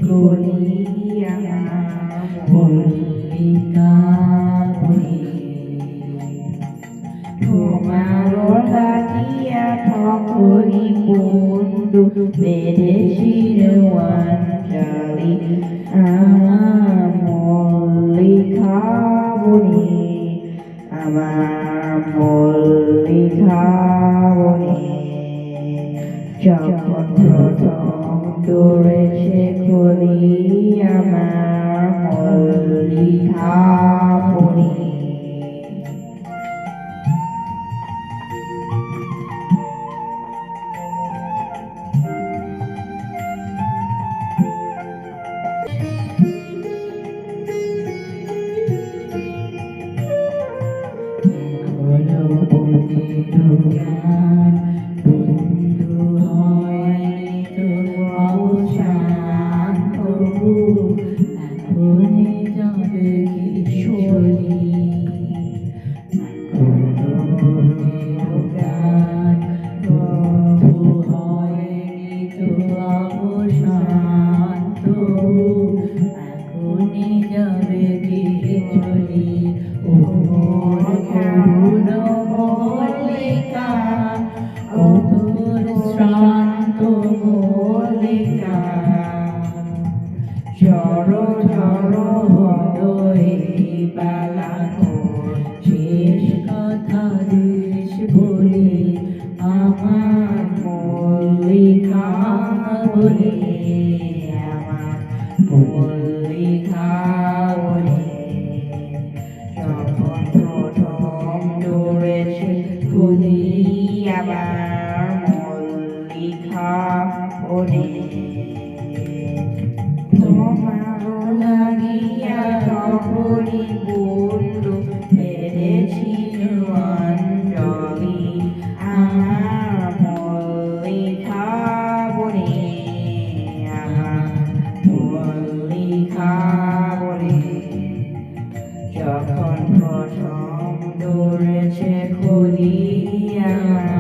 কলি আমার মল্লিকা বলি তোমার লাগিয়া ঠকরি বন্ধু বেড়েছিল অঞ্জলি আমার মল্লিকা বলি আমার মল্লিকা বলি যখন প্রথম ধরেছে কলি আমার মল্লিকা বলি ঝড়ো ঝড়ো হলো এই বেলা শেষ কথা দেশ বলে আমার মল্লিকা বলে আমার মল্লিকা বলে যখন প্রথম ধরেছে কলি আমার মল্লিকা বলে তোমার লাগিয়া ঠকরি বন্ধু বেড়েছিল অঞ্জলি আমার মল্লিকা বলে আমার মল্লিকা বলে যখন প্রথম ধরেছে কলি আমার